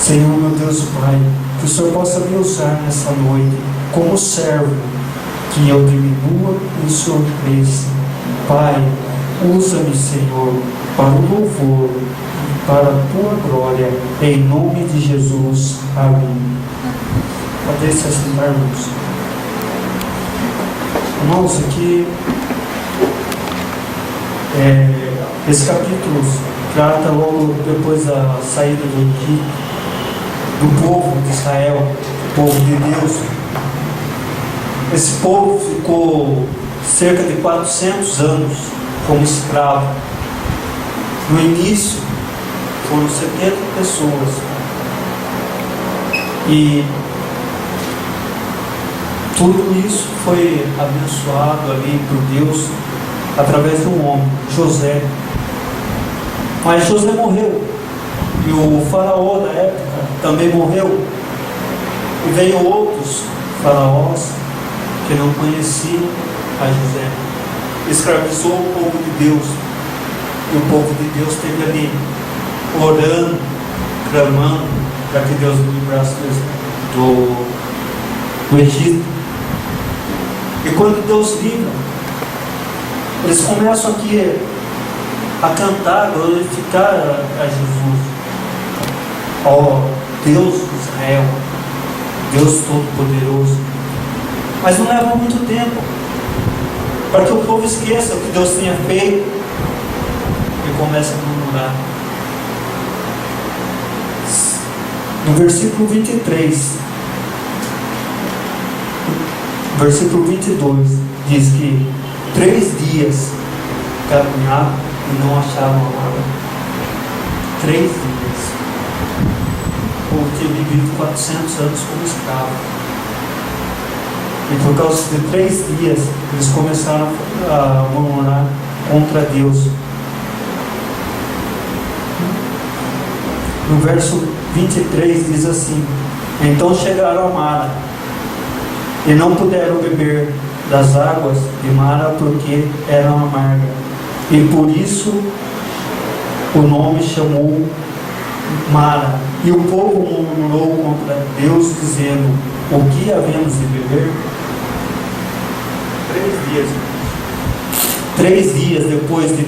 Senhor, meu Deus e Pai, que o Senhor possa me usar nessa noite como servo, que eu diminua e o Senhor cresça. Pai, usa-me, Senhor, para o louvor e para a tua glória, em nome de Jesus. Amém. Pode se assentar, irmãos. Irmãos, aqui esse capítulo trata logo depois da saída do Egito, do povo de Israel, do povo de Deus. Esse povo ficou cerca de 400 anos como escravo. No início foram 70 pessoas, e tudo isso foi abençoado ali por Deus através de um homem, José. Mas José morreu, e o faraó da época também morreu, e veio outros faraós que não conheciam a José. Escravizou o povo de Deus, e o povo de Deus esteve ali orando, clamando para que Deus livrasse do Egito. E quando Deus livra, eles começam aqui a cantar, a glorificar a Jesus. Ó Deus de Israel, Deus Todo-Poderoso. Mas não leva muito tempo para que o povo esqueça o que Deus tinha feito e comece a murmurar. No versículo 23, versículo 22, diz que 3 dias caminhavam e não achavam água. 3 dias. O povo tinha vivido 400 anos como escravo. E por causa de 3 dias, eles começaram a murmurar contra Deus. No verso 23 diz assim: então chegaram a Mara, e não puderam beber das águas de Mara, porque eram amargas. E por isso o nome chamou Mara. E o povo murmurou contra Deus, dizendo: o que havemos de beber? 3 dias. 3 dias depois de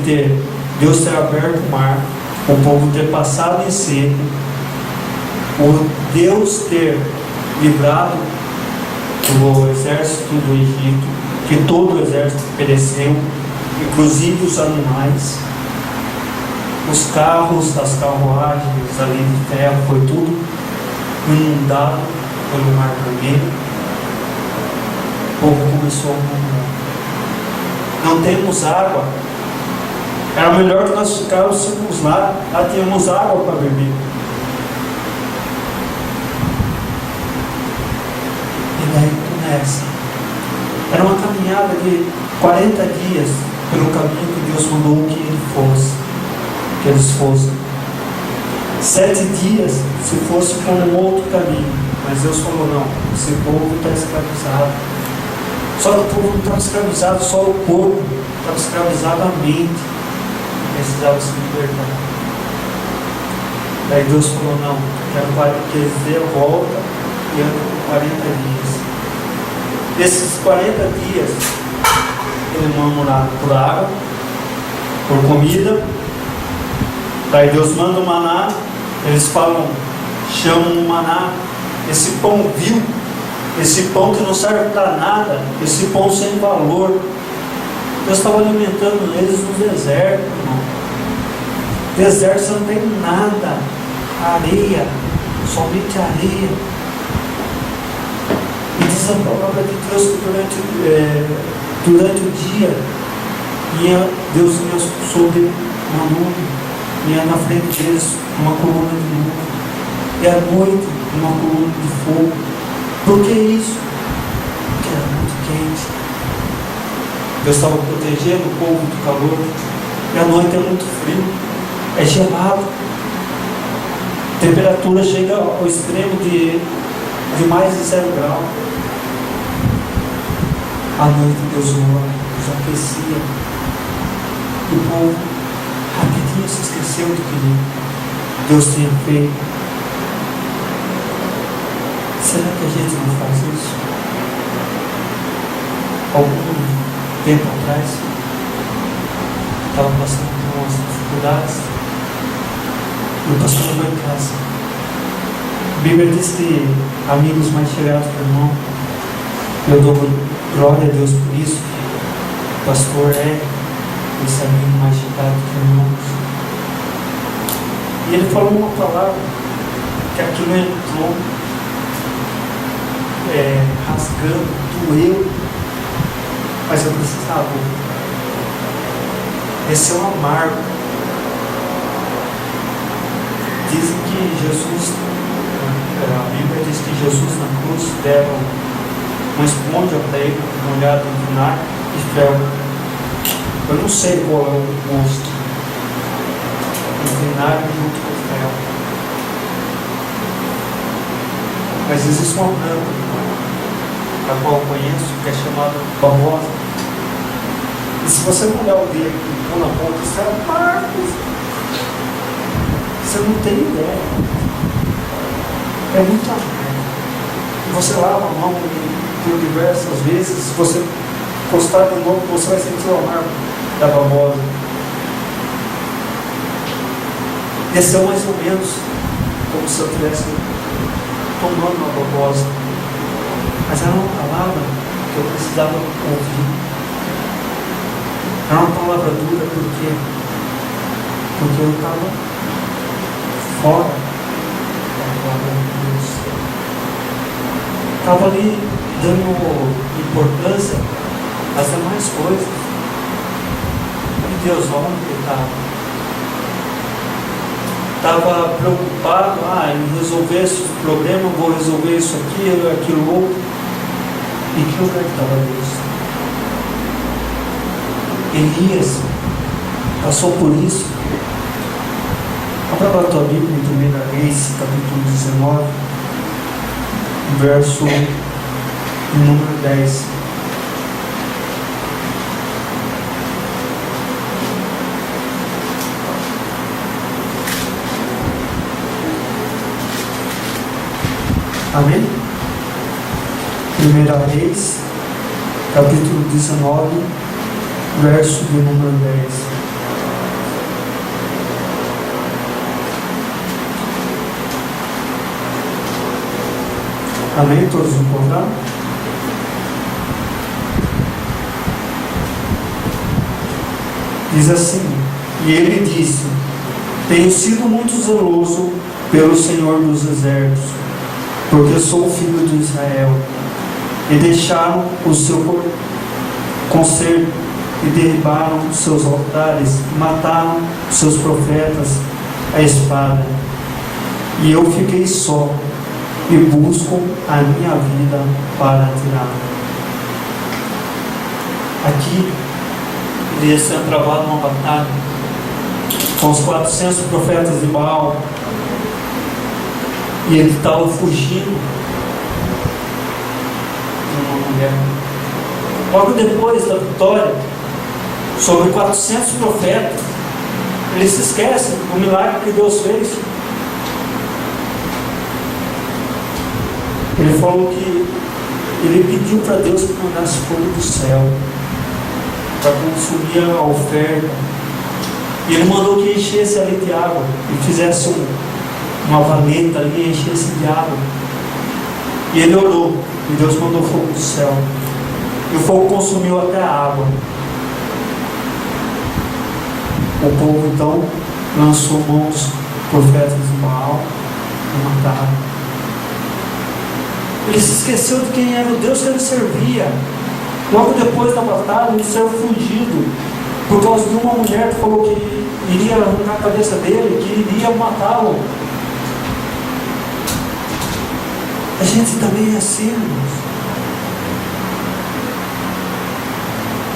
Deus ter aberto o mar, o povo ter passado em seco, o Deus ter livrado o exército do Egito, que todo o exército pereceu, inclusive os animais, os carros, as carruagens ali de terra, foi tudo inundado pelo mar vermelho. O povo começou a murmurar: não temos água. Era melhor que nós ficássemos lá tínhamos água para beber. E daí começa. Era uma caminhada de 40 dias pelo caminho que Deus mandou que eles fossem. 7 dias se fosse por um outro caminho. Mas Deus falou: não, esse povo está escravizado. Só que o povo não estava escravizado só o corpo, estava escravizado a mente. Precisava se libertar. Daí Deus falou: não, quero que eles dêem a volta e andem por 40 dias. Nesses 40 dias, eles murmuraram por água, por comida. Daí Deus manda o maná. Eles chamam o maná, esse pão vil, esse pão que não serve para nada, esse pão sem valor. Deus estava alimentando eles no deserto, irmão. Deserto você não tem nada, areia, somente areia. E diz a palavra de Deus que durante o dia Deus vinha sobre uma nuvem, vinha na frente deles uma coluna de nuvem, e à noite uma coluna de fogo. Por que isso? Porque era muito quente. Deus estava protegendo o povo do calor, e à noite é muito frio, é gelado. A temperatura chega ao extremo de mais de 0 graus. À noite Deus aquecia, e o povo rapidinho se esqueceu do que Deus tinha feito. Será que a gente não faz isso? Algum tempo atrás, estava passando por umas dificuldades e o pastor chegou em casa. A Bíblia diz que amigos mais chegados do irmão, eu dou glória a Deus por isso. O pastor é esse amigo mais chegado do irmão. E ele falou uma palavra que aquilo entrou rasgando, doeu, mas eu precisava. Esse é um amargo. Dizem que Jesus, a Bíblia diz que Jesus na cruz deram uma esponja para ele, molhada em vinagre e fel. Eu não sei qual é o gosto. O vinagre junto com o fel. Mas existe uma planta, a qual eu conheço, que é chamada babosa. E se você molhar o dedo e pôr na ponta, isso é amargo. Você não tem ideia. É muito amargo. Você lava a mão por diversas vezes. Se você encostar de novo, você vai sentir o amargo da babosa. Esse é mais ou menos como se eu estivesse tomando uma babosa. Mas era uma palavra que eu precisava ouvir. Era uma palavra dura porque eu estava fora da palavra de Deus. Estava ali dando importância às demais coisas. E Deus, onde ele estava? Estava preocupado em resolver esse problema, vou resolver isso aqui, aquilo outro. E que lugar que estava Deus? Elias passou por isso. Abra a tua Bíblia em 1 Reis, capítulo 19, verso número 10. Amém? 1 Reis, capítulo 19, verso de número 10. Amém? Todos encontraram? Diz assim: e ele disse: tenho sido muito zeloso pelo Senhor dos Exércitos, porque sou filho de Israel, e deixaram o seu conserto, e derribaram seus altares, e mataram seus profetas à espada, e eu fiquei só, e busco a minha vida para tirá-la. Aqui, ele tinha travado uma batalha com os 400 profetas de Baal, e ele estava fugindo de uma mulher. Logo depois da vitória sobre 400 profetas, ele se esquece do milagre que Deus fez. Ele falou que ele pediu para Deus que mandasse fogo do céu para consumir a oferta. E ele mandou que enchesse ali de água e fizesse uma valeta ali e enchesse de água. E ele orou, e Deus mandou fogo do céu. E o fogo consumiu até a água. O povo então lançou mão dos profetas de Baal e mataram. Ele se esqueceu de quem era o Deus que ele servia. Logo depois da batalha, ele saiu fugido por causa de uma mulher que falou que iria arrancar a cabeça dele, que iria matá-lo. A gente também é assim, irmãos.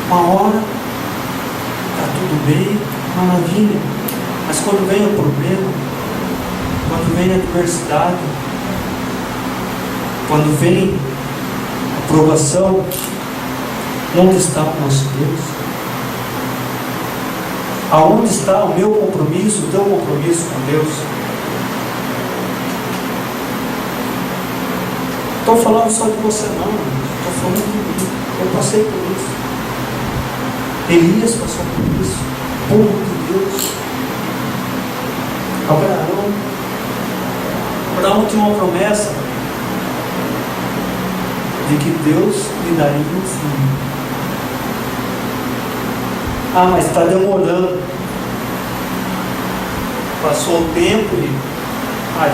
Uma hora está tudo bem, maravilha, mas quando vem o problema, quando vem a adversidade, quando vem a provação, onde está o nosso Deus? Aonde está o meu compromisso, o teu compromisso com Deus? estou falando só de você não, estou falando de mim. Eu passei por isso. Elias passou por isso. O povo de Deus. Abraão tinha uma promessa de que Deus lhe daria um filho. Ah, mas está demorando. Passou o tempo e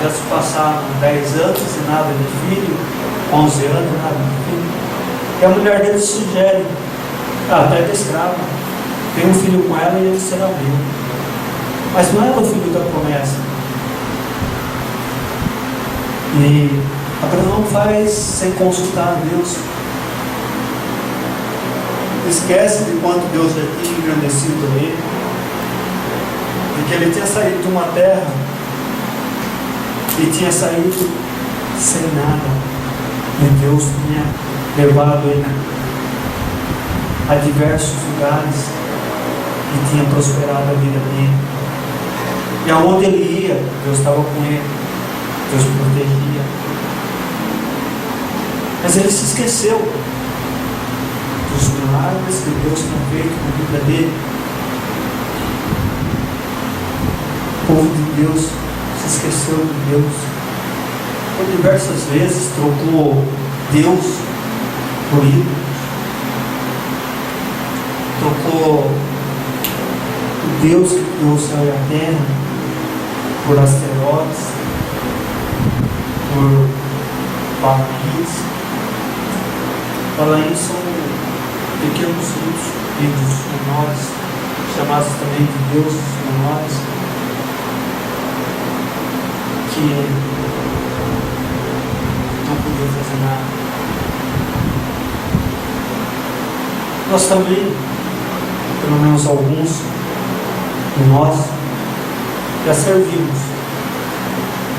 já se passaram 10 anos e nada de filho, 11 anos, nada de filho. E a mulher dele sugere: pega a escrava, tem um filho com ela e ele será meu. Mas não era o filho da promessa. E Abraão faz sem consultar a Deus. Esquece de quanto Deus já tinha engrandecido ele, de que ele tinha saído de uma terra e tinha saído sem nada, e Deus tinha levado ele a diversos lugares e tinha prosperado a vida dele. E aonde ele ia, Deus estava com ele, Deus protegia. Mas ele se esqueceu dos milagres que Deus tinha feito na vida dele. O povo de Deus se esqueceu de Deus. Por diversas vezes trocou Deus por ídolo. Trocou o Deus que criou o céu e a terra por asteroides, por barris. Fala isso, são pequenos ídolos menores, chamados também de deuses menores, que não podiam fazer nada. Nós também, pelo menos alguns de nós, já servimos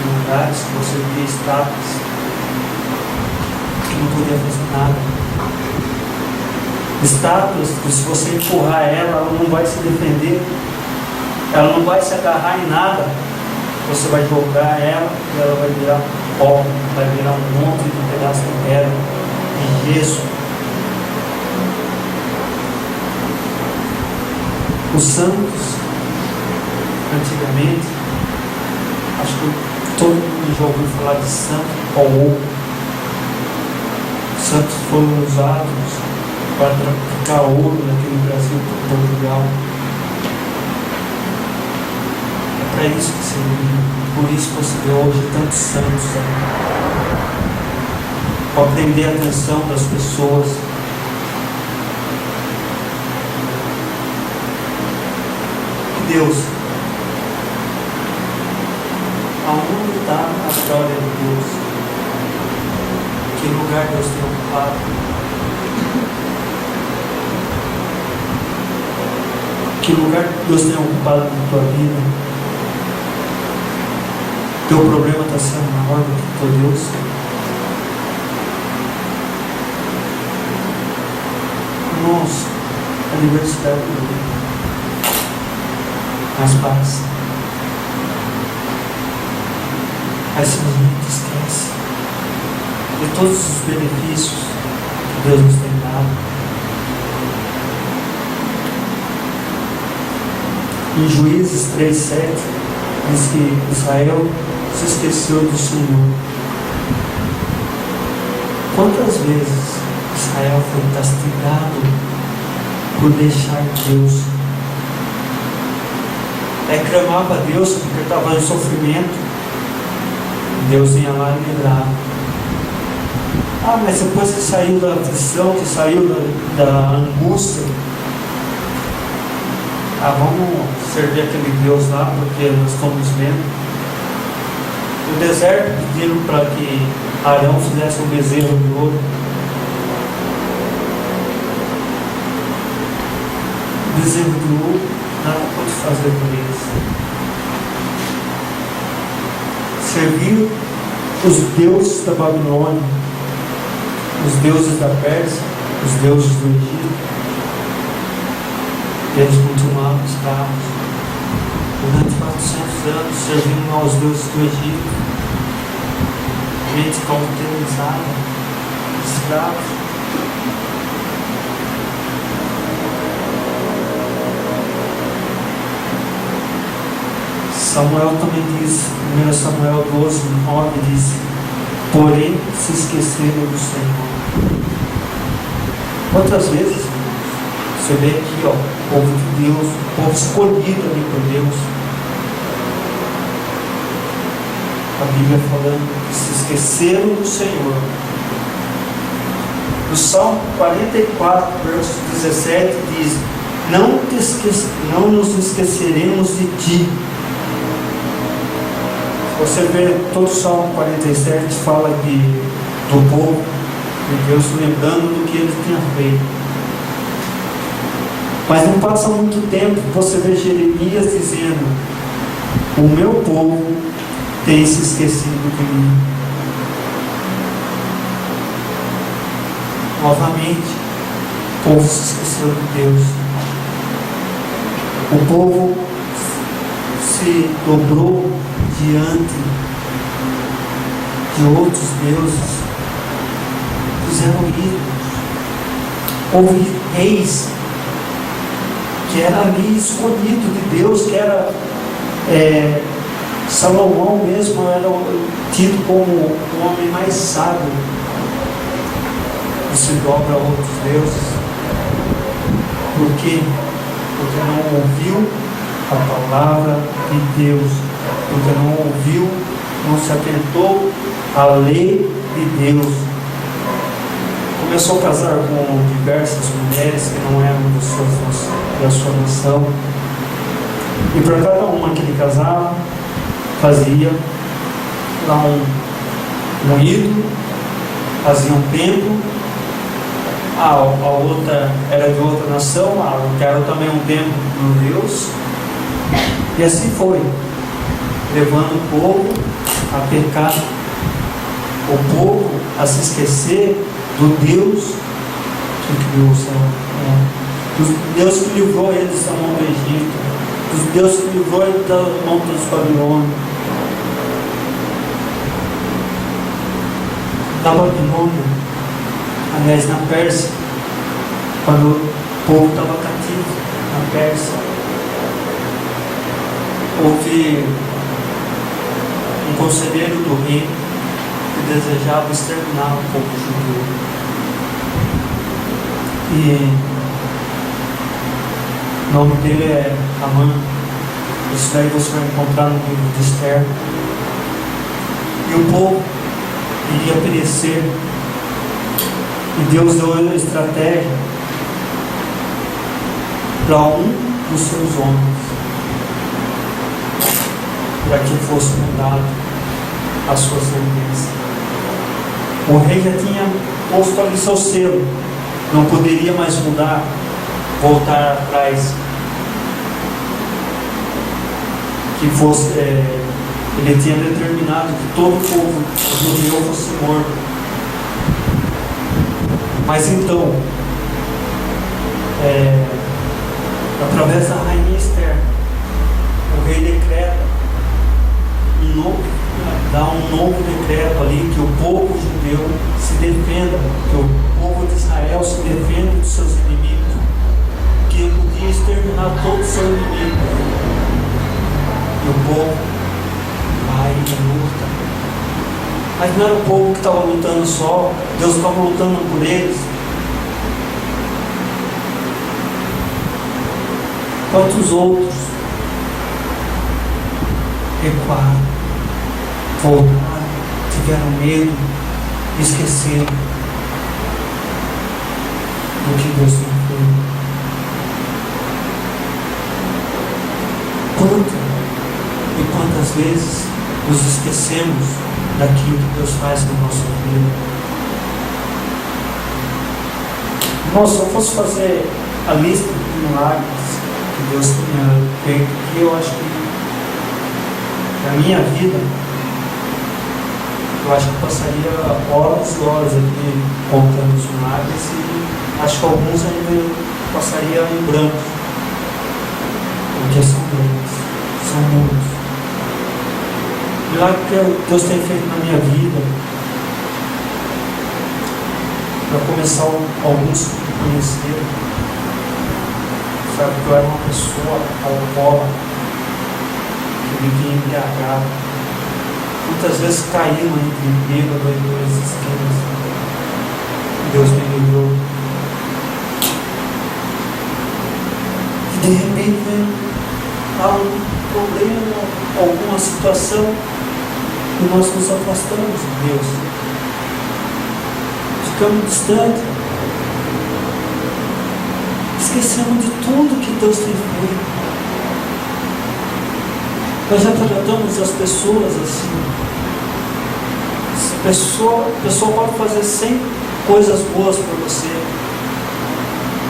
em lugares que você via estátuas que não podia fazer nada. Estátuas que, se você empurrar ela não vai se defender, ela não vai se agarrar em nada. Você vai jogar ela e ela vai virar pó, vai virar um monte de pedaço de pedra, de gesso. Os santos, antigamente, acho que todo mundo já ouviu falar de santo ao ouro. Os santos foram usados para traficar ouro aqui no Brasil, por Portugal. É para isso que serviu. Por isso que você vê hoje tantos santos para prender a atenção das pessoas. Deus, aonde está a glória de Deus? Que lugar Deus tem ocupado? Que lugar Deus tem ocupado na tua vida? Teu problema está sendo maior do que teu Deus? Irmãos, a diversidade do mundo. Mas paz. Aí simplesmente esquece de todos os benefícios que Deus nos tem dado. Em Juízes 3:7 diz que Israel se esqueceu do Senhor. Quantas vezes Israel foi castigado por deixar Deus? Clamava a Deus porque estava em sofrimento. Deus ia lá e livrava. Mas depois que saiu da aflição, que saiu da angústia, vamos servir aquele Deus lá porque nós estamos vendo. No deserto pediram para que Arão fizesse um bezerro de ouro. O bezerro de ouro nada pode fazer por eles. Servir os deuses da Babilônia, os deuses da Pérsia, os deuses do Egito. Eles continuavam escravos durante 400 anos, servindo aos deuses do Egito. gente cauterizada, escravo. Samuel também diz, 1 Samuel 12, 9 diz: porém se esqueceram do Senhor. Quantas vezes você vê aqui, ó, o povo de Deus, o povo escolhido ali por Deus, a Bíblia falando que se esqueceram do Senhor. No Salmo 44, verso 17 diz: não nos esqueceremos de ti. Você vê todo o Salmo 47 fala do povo de Deus lembrando do que ele tinha feito. Mas não passa muito tempo, você vê Jeremias dizendo: o meu povo tem se esquecido de mim. Novamente, o povo se esqueceu de Deus. O povo se dobrou diante de outros deuses, fizeram ídolos. Houve reis que era ali escolhido de Deus, que era Salomão mesmo, era tido como o homem mais sábio, e se dobra a outros deuses. Por quê? Porque não ouviu a palavra de Deus, porque não ouviu, não se atentou à lei de Deus. Começou a casar com diversas mulheres que não eram da sua nação, e para cada uma que ele casava, fazia lá um ídolo, fazia um templo. A outra era de outra nação, eu quero também um templo do Deus. E assim foi, levando o povo a pecar, o povo a se esquecer do Deus que criou o céu, do Deus que livrou eles da mão do Egito, do Deus que livrou eles da mão dos Babilônios. Da Babilônia, aliás, na Pérsia, quando o povo estava cativo na Pérsia, houve um conselheiro do rei que desejava exterminar o povo judeu. E o nome dele é Amã. Isso daí você vai encontrar no livro de Esther. E o povo iria perecer. E Deus deu uma estratégia para um dos seus homens, para que fosse mudado a sua sentença. O rei já tinha posto ali seu selo, não poderia mais mudar, voltar atrás. Que fosse, ele tinha determinado que todo o povo judeu fosse morto. Mas então, através da rainha Esther, o rei decreta dá um novo decreto ali, que o povo judeu se defenda, que o povo de Israel se defenda dos seus inimigos, que ele podia exterminar todos os seus inimigos. E o povo vai e luta. Mas não era o povo que estava lutando só, Deus estava lutando por eles. Quantos outros recuaram, voltaram, tiveram medo, esqueceram do que Deus tem feito? Quantas vezes nos esquecemos daquilo que Deus faz na nossa vida? Irmão, se eu fosse fazer a lista de milagres que Deus tinha feito aqui, eu acho que na minha vida, eu acho que passaria horas e horas aqui contando os milagres, e acho que alguns ainda passaria em branco, porque são grandes, são muitos. O milagre que Deus tem feito na minha vida, para começar alguns a me conhecer. Sabe que eu era uma pessoa alcoólatra, que vivia embriagado. Muitas vezes caíam entre bêbado e duas esquinas. Deus me livrou. E de repente há um problema, alguma situação, e nós nos afastamos de Deus. Ficamos distantes. Esquecemos de tudo que Deus tem feito. Nós já tratamos as pessoas assim. A pessoa pode fazer 100 coisas boas para você,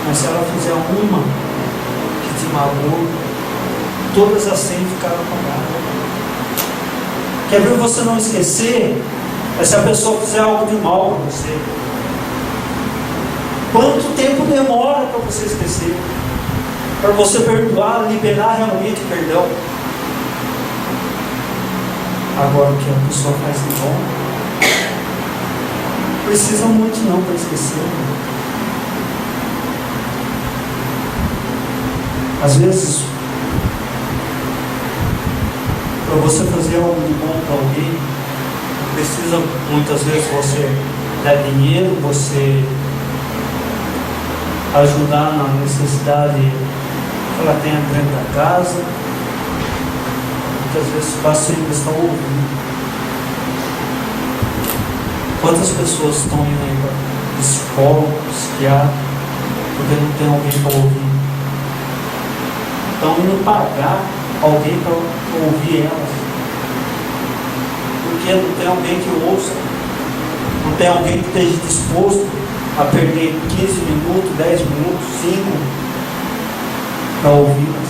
mas se ela fizer uma que te magoou, todas as 100 ficaram apagadas. Quer ver você não esquecer? É se a pessoa fizer algo de mal para você. Quanto tempo demora para você esquecer? Para você perdoar, liberar realmente o perdão? Agora, o que a pessoa faz de bom, precisa muito não para esquecer. Às vezes, para você fazer algo de bom para alguém, precisa muitas vezes você dar dinheiro, você ajudar na necessidade que ela tenha dentro da casa. Muitas vezes basta eles estão ouvindo. Quantas pessoas estão indo aí para psicólogo, psiquiatra, porque não tem alguém para ouvir? Estão indo pagar alguém para ouvir elas, porque não tem alguém que ouça, não tem alguém que esteja disposto a perder 15 minutos, 10 minutos, 5 para ouvi-las.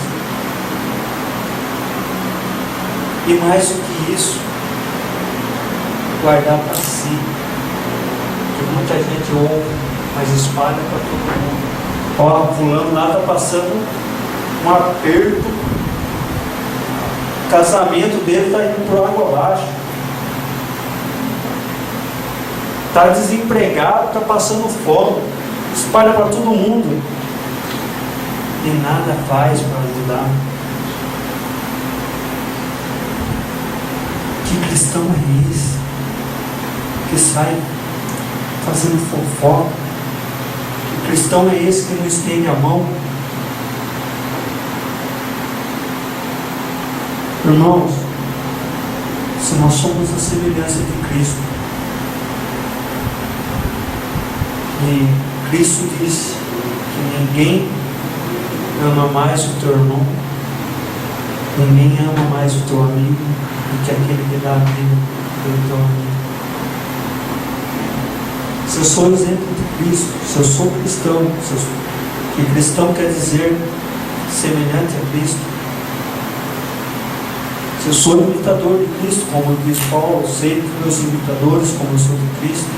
E mais do que isso, guardar para si, que muita gente ouve, mas espalha para todo mundo. Ó, fulano lá está passando um aperto, o casamento dele está indo por água abaixo, está desempregado, está passando fome, espalha para todo mundo e nada faz para ajudar. Que cristão é esse que sai fazendo fofoca? Que cristão é esse que não estende a mão? Irmãos, se nós somos a semelhança de Cristo, e Cristo disse que ninguém ama mais o teu irmão, ninguém ama mais o teu amigo do que aquele que dá a vida pelo teu amigo. Se eu sou exemplo de Cristo, se eu sou cristão, que cristão quer dizer semelhante a Cristo, se eu sou imitador de Cristo, como diz Paulo, sei dos meus imitadores como eu sou de Cristo,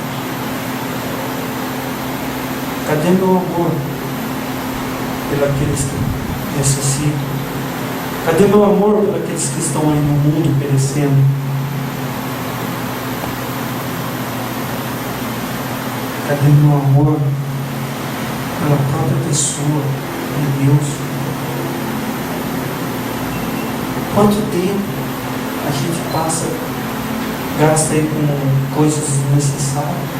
cadê meu amor pelos que necessitam? Cadê meu amor por aqueles que estão aí no mundo perecendo? Cadê meu amor pela própria pessoa de Deus? Quanto tempo a gente gasta aí com coisas desnecessárias?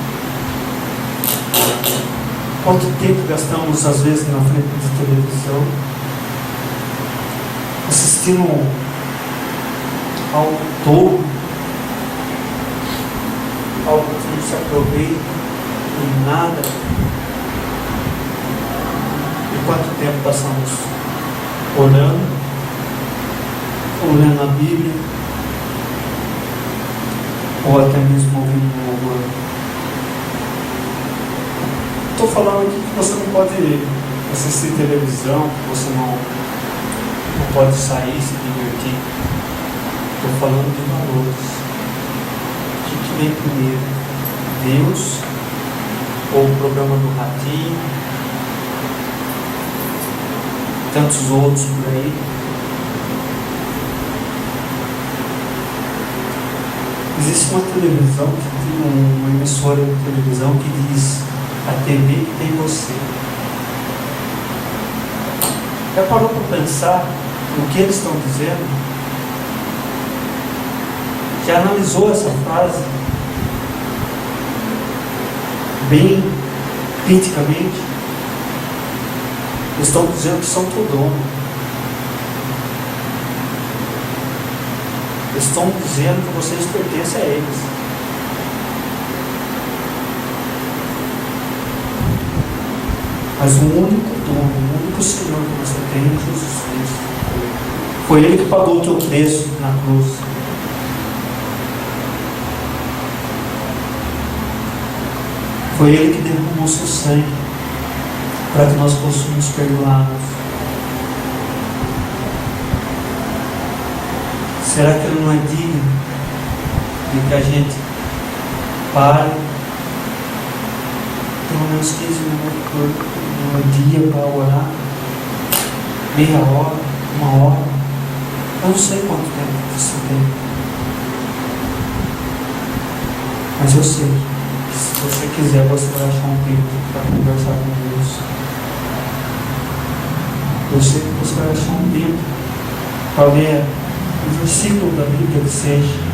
Quanto tempo gastamos às vezes na frente de televisão, assistindo ao todo, algo que não se aproveita em nada? E quanto tempo passamos orando, ou lendo a Bíblia, ou até mesmo ouvindo um louvor? Estou falando aqui que você não pode assistir televisão, que você não pode sair, se divertir. Estou falando de valores. O que vem primeiro? Deus ou o programa do Ratinho? Tantos outros por aí. Existe uma televisão, uma emissora de televisão que diz a TV que tem você. Já parou para pensar no que eles estão dizendo? Já analisou essa frase bem criticamente? Eles estão dizendo que são teu dono. Eles estão dizendo que vocês pertencem a eles. Mas o único dono, o único Senhor que você tem é Jesus Cristo. Foi Ele que pagou o teu preço na cruz. Foi Ele que derramou o seu sangue para que nós fôssemos perdoados. Será que Ele não é digno de que a gente pare pelo menos 15 minutos no dia para orar? Meia hora, uma hora? Eu não sei quanto tempo você tem, mas eu sei que se você quiser, você vai achar um tempo para conversar com Deus. Eu sei que você vai achar um tempo para ler um versículo da Bíblia que seja.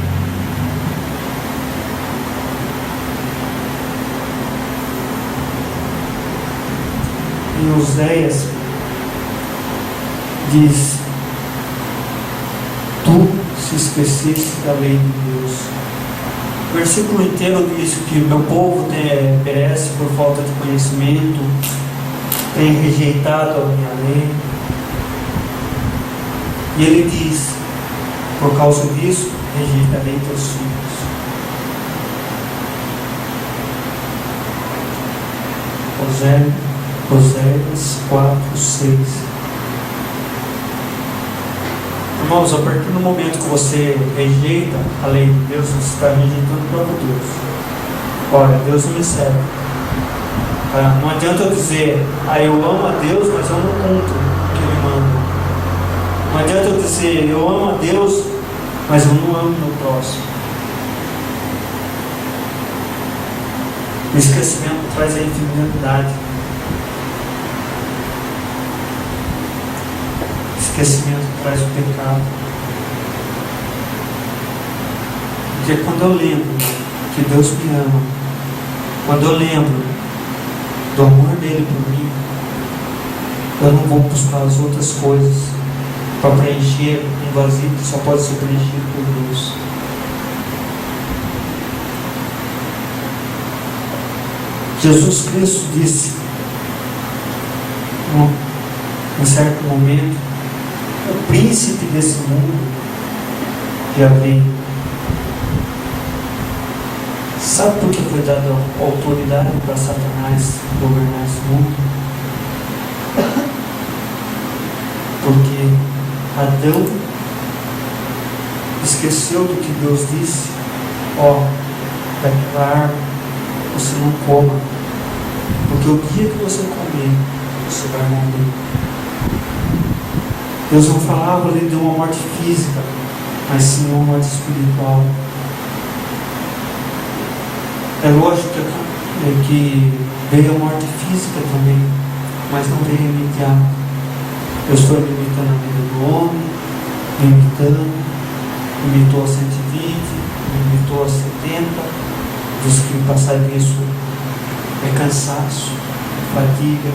Em Oséias diz: tu se esqueceste da lei de Deus. O versículo inteiro diz que meu povo perece por falta de conhecimento, tem rejeitado a minha lei. E ele diz: por causa disso, rejeitarei teus filhos. Oséias 4:6. Irmãos, a partir do momento que você rejeita a lei de Deus, você está rejeitando o próprio Deus. Olha, Deus não me serve. Não adianta eu dizer: eu amo a Deus, mas eu não cumpro o que Ele manda. Não adianta eu dizer: eu amo a Deus, mas eu não amo meu próximo. O esquecimento traz a infidelidade. O esquecimento traz o pecado. Porque quando eu lembro que Deus me ama, quando eu lembro do amor dele por mim, eu não vou buscar as outras coisas para preencher um vazio que só pode ser preenchido por Deus. Jesus Cristo disse, em certo momento: o príncipe desse mundo já veio. Sabe por que foi dada autoridade para Satanás governar esse mundo? Porque Adão esqueceu do que Deus disse: daquela árvore você não coma, porque o dia que você comer, você vai morrer. Deus não falava ali de uma morte física, mas sim uma morte espiritual. É lógico que veio a morte física também, mas não veio imediata. Deus foi limitando a vida do homem, limitou a 120, limitou a 70, diz que passar disso é cansaço, fadiga.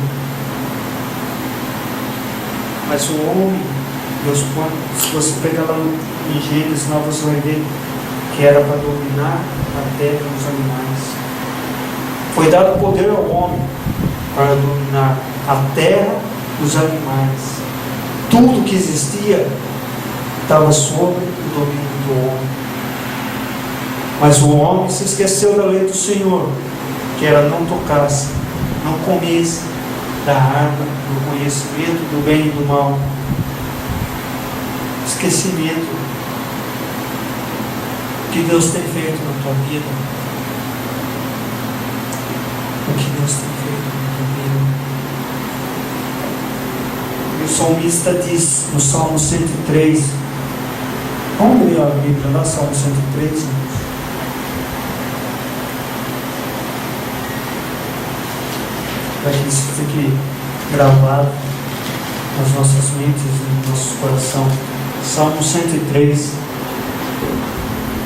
Mas o homem, Deus põe, se você pegar lá em Gênesis, você vai ver que era para dominar a terra e os animais. Foi dado poder ao homem para dominar a terra e os animais. Tudo que existia estava sob o domínio do homem. Mas o homem se esqueceu da lei do Senhor, que era: não tocasse, não comesse da árvore do conhecimento do bem e do mal. Esquecimento. O que Deus tem feito na tua vida? O que Deus tem feito na tua vida? E o salmista diz no Salmo 103, vamos ler a Bíblia lá, Salmo 103, para que isso fique gravado nas nossas mentes e no nosso coração. Salmo 103,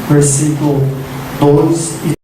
versículo 2 e